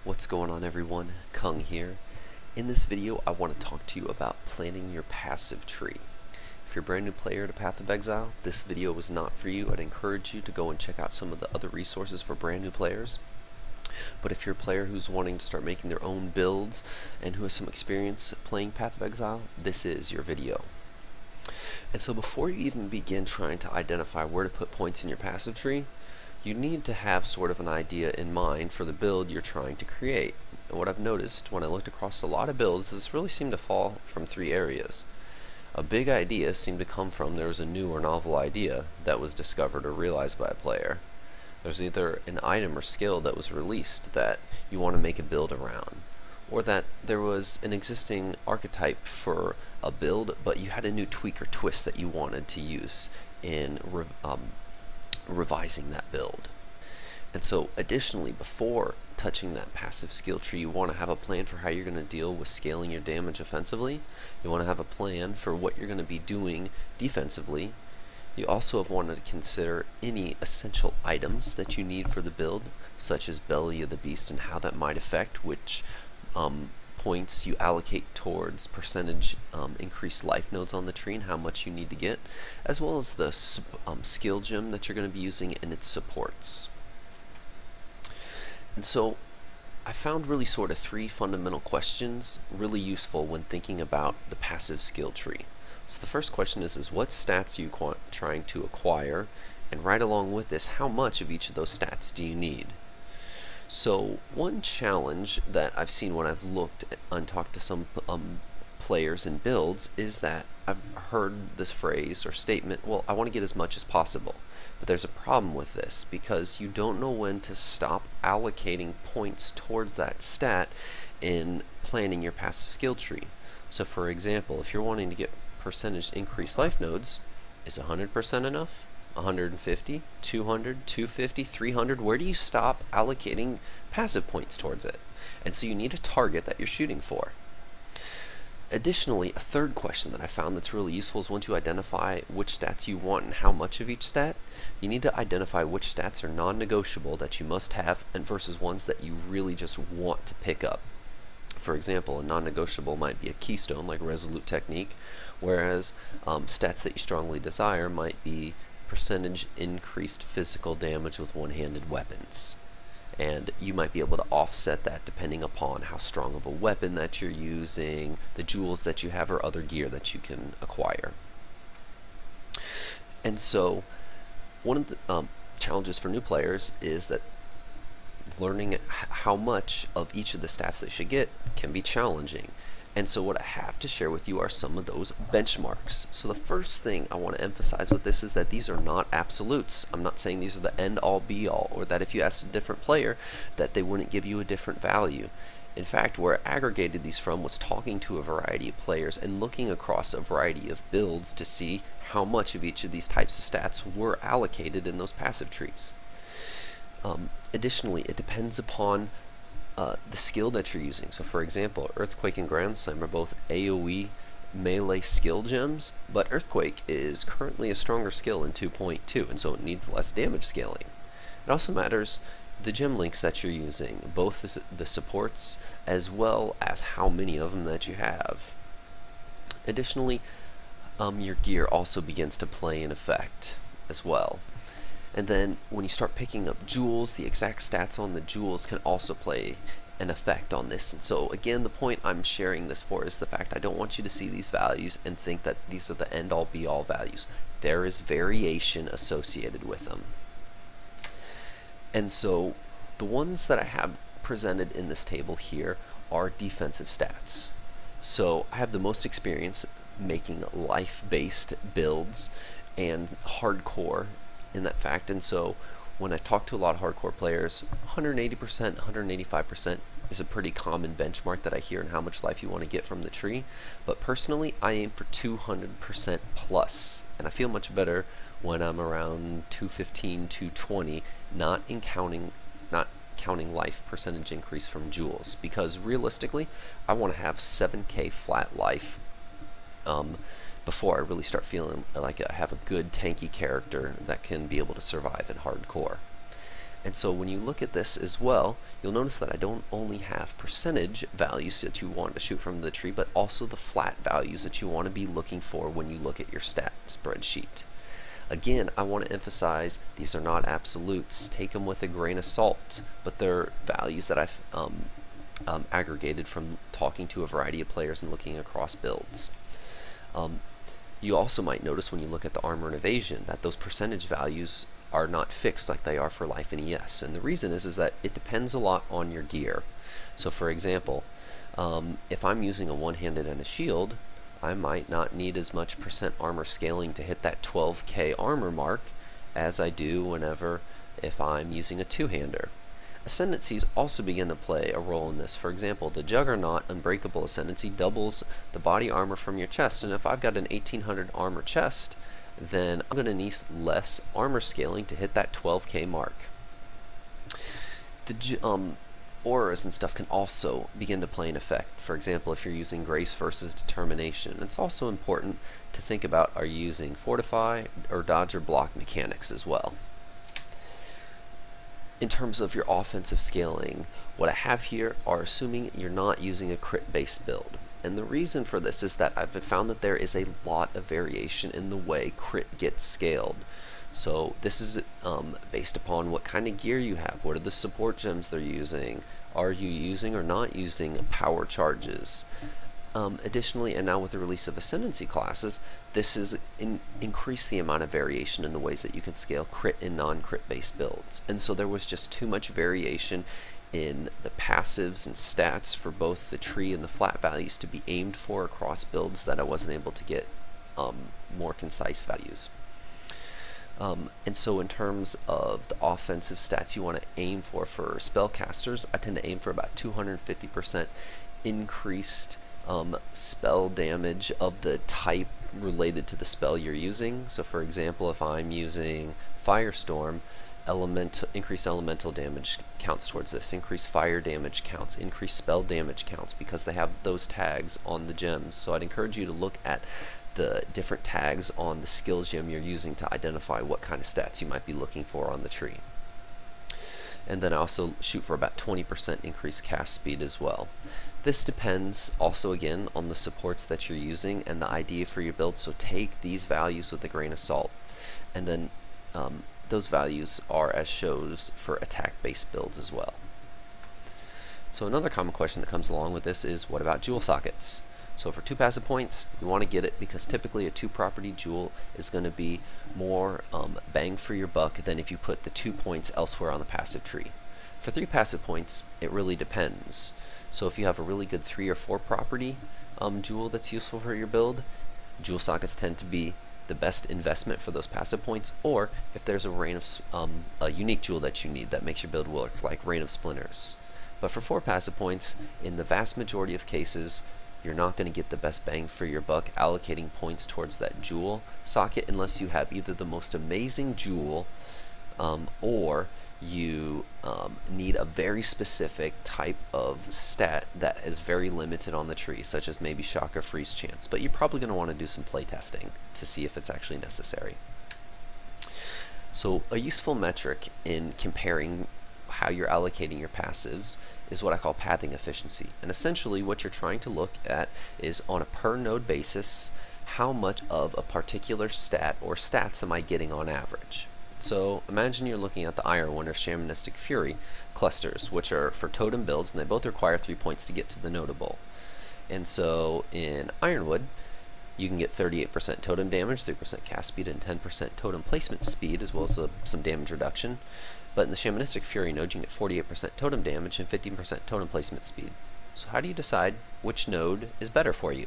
What's going on, everyone? Kung here. In this video I want to talk to you about planning your passive tree. If you're a brand new player to Path of Exile, this video was not for you. I'd encourage you to go and check out some of the other resources for brand new players. But if you're a player who's wanting to start making their own builds and who has some experience playing Path of Exile, this is your video. And so before you even begin trying to identify where to put points in your passive tree, you need to have sort of an idea in mind for the build you're trying to create. And what I've noticed when I looked across a lot of builds, this really seemed to fall from three areas. A big idea seemed to come from there was a new or novel idea that was discovered or realized by a player. There's either an item or skill that was released that you want to make a build around, or that there was an existing archetype for a build, but you had a new tweak or twist that you wanted to use in revising that build. And so additionally, before touching that passive skill tree, you want to have a plan for how you're going to deal with scaling your damage offensively. You want to have a plan for what you're going to be doing defensively. You also have wanted to consider any essential items that you need for the build, such as Belly of the Beast and how that might affect which points you allocate towards percentage increased life nodes on the tree and how much you need to get, as well as the skill gem that you're going to be using and its supports. And so I found really sort of three fundamental questions really useful when thinking about the passive skill tree. So the first question is what stats are you trying to acquire, and right along with this, how much of each of those stats do you need? So one challenge that I've seen when I've looked and talked to some players and builds is that I've heard this phrase or statement, well, I want to get as much as possible. But there's a problem with this because you don't know when to stop allocating points towards that stat in planning your passive skill tree. So for example, if you're wanting to get percentage increased life nodes, is 100% enough? 150, 200, 250, 300, where do you stop allocating passive points towards it? And so you need a target that you're shooting for. Additionally, a third question that I found that's really useful is once you identify which stats you want and how much of each stat, you need to identify which stats are non-negotiable that you must have and versus ones that you really just want to pick up. For example, a non-negotiable might be a keystone like Resolute Technique, whereas stats that you strongly desire might be percentage increased physical damage with one-handed weapons. And you might be able to offset that depending upon how strong of a weapon that you're using, the jewels that you have, or other gear that you can acquire. And so one of the challenges for new players is that learning how much of each of the stats they should get can be challenging. And so what I have to share with you are some of those benchmarks. So the first thing I want to emphasize with this is that these are not absolutes. I'm not saying these are the end-all be-all, or that if you asked a different player that they wouldn't give you a different value. In fact, where I aggregated these from was talking to a variety of players and looking across a variety of builds to see how much of each of these types of stats were allocated in those passive trees. Additionally, it depends upon the skill that you're using. So for example, Earthquake and Grand Slam are both AoE melee skill gems, but Earthquake is currently a stronger skill in 2.2, and so it needs less damage scaling. It also matters the gem links that you're using, both the supports as well as how many of them that you have. Additionally, your gear also begins to play an effect as well. And then when you start picking up jewels, the exact stats on the jewels can also play an effect on this. And so again, the point I'm sharing this for is the fact I don't want you to see these values and think that these are the end-all be-all values. There is variation associated with them. And so the ones that I have presented in this table here are defensive stats. So I have the most experience making life-based builds and hardcore in that fact, and so when I talk to a lot of hardcore players, 180%, 185% is a pretty common benchmark that I hear in how much life you want to get from the tree. But personally, I aim for 200% plus, and I feel much better when I'm around 215, 220, not counting life percentage increase from jewels, because realistically, I want to have 7k flat life before I really start feeling like I have a good tanky character that can be able to survive in hardcore. And so when you look at this as well, you'll notice that I don't only have percentage values that you want to shoot from the tree, but also the flat values that you want to be looking for when you look at your stat spreadsheet. Again, I want to emphasize these are not absolutes. Take them with a grain of salt, but they're values that I've aggregated from talking to a variety of players and looking across builds. You also might notice when you look at the armor and evasion that those percentage values are not fixed like they are for life and ES. And the reason is that it depends a lot on your gear. So for example, if I'm using a one-handed and a shield, I might not need as much percent armor scaling to hit that 12k armor mark as I do whenever if I'm using a two-hander. Ascendancies also begin to play a role in this. For example, the Juggernaut Unbreakable Ascendancy doubles the body armor from your chest, and if I've got an 1800 armor chest, then I'm going to need less armor scaling to hit that 12k mark. The auras and stuff can also begin to play an effect. For example, if you're using Grace versus Determination, it's also important to think about, are you using Fortify or Dodge or Block mechanics as well. In terms of your offensive scaling, what I have here are assuming you're not using a crit-based build. And the reason for this is that I've found that there is a lot of variation in the way crit gets scaled. So this is based upon what kind of gear you have, what are the support gems they're using, are you using or not using power charges. Additionally, and now with the release of Ascendancy classes, this has increased the amount of variation in the ways that you can scale crit and non-crit based builds. And so there was just too much variation in the passives and stats for both the tree and the flat values to be aimed for across builds that I wasn't able to get more concise values. And so in terms of the offensive stats you want to aim for spellcasters, I tend to aim for about 250% increased spell damage of the type related to the spell you're using. So for example, if I'm using Firestorm, increased elemental damage counts towards this, increased fire damage counts, increased spell damage counts, because they have those tags on the gems. So I'd encourage you to look at the different tags on the skill gem you're using to identify what kind of stats you might be looking for on the tree. And then I also shoot for about 20% increased cast speed as well. This depends also again on the supports that you're using and the idea for your build, so take these values with a grain of salt. And then those values are as shows for attack-based builds as well. So another common question that comes along with this is, what about jewel sockets? So for 2 passive points, you want to get it because typically a 2-property jewel is going to be more bang for your buck than if you put the 2 points elsewhere on the passive tree. For 3 passive points, it really depends. So if you have a really good 3 or 4 property jewel that's useful for your build, jewel sockets tend to be the best investment for those passive points. Or if there's a unique jewel that you need that makes your build work, like Rain of Splinters. But for 4 passive points, in the vast majority of cases, you're not going to get the best bang for your buck allocating points towards that jewel socket unless you have either the most amazing jewel or you need a very specific type of stat that is very limited on the tree, such as maybe shock or freeze chance. But you're probably going to want to do some play testing to see if it's actually necessary. So a useful metric in comparing how you're allocating your passives is what I call pathing efficiency. And essentially what you're trying to look at is, on a per node basis, how much of a particular stat or stats am I getting on average. So imagine you're looking at the Ironwood or Shamanistic Fury clusters, which are for totem builds, and they both require 3 points to get to the notable. And so in Ironwood, you can get 38% totem damage, 3% cast speed, and 10% totem placement speed, as well as some damage reduction. But in the Shamanistic Fury node, you can get 48% totem damage and 15% totem placement speed. So how do you decide which node is better for you?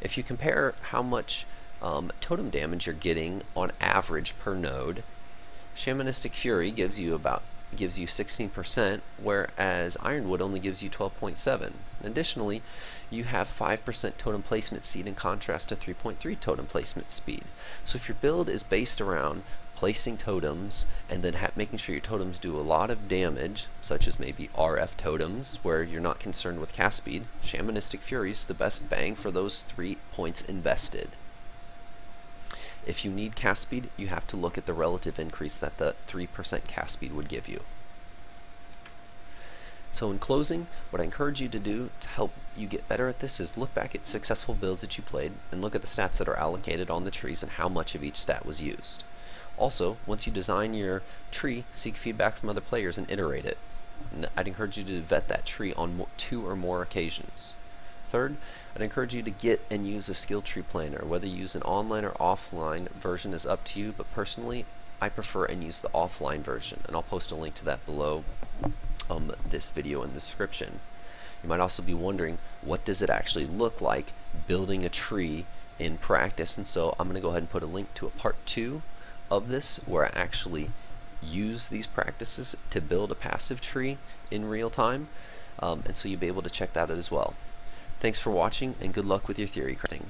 If you compare how much totem damage you're getting on average per node, Shamanistic Fury gives you 16%, whereas Ironwood only gives you 12.7. Additionally, you have 5% totem placement speed in contrast to 3.3 totem placement speed. So if your build is based around placing totems and then making sure your totems do a lot of damage, such as maybe RF totems where you're not concerned with cast speed, Shamanistic Fury is the best bang for those 3 points invested. If you need cast speed, you have to look at the relative increase that the 3% cast speed would give you. So in closing, what I encourage you to do to help you get better at this is look back at successful builds that you played and look at the stats that are allocated on the trees and how much of each stat was used. Also, once you design your tree, seek feedback from other players and iterate it. And I'd encourage you to vet that tree on 2 or more occasions. Third, I'd encourage you to get and use a skill tree planner. Whether you use an online or offline version is up to you, but personally, I prefer and use the offline version, and I'll post a link to that below this video in the description. You might also be wondering, what does it actually look like building a tree in practice? And so I'm going to go ahead and put a link to a part 2 of this where I actually use these practices to build a passive tree in real time, and so you'll be able to check that out as well. Thanks for watching, and good luck with your theory crafting.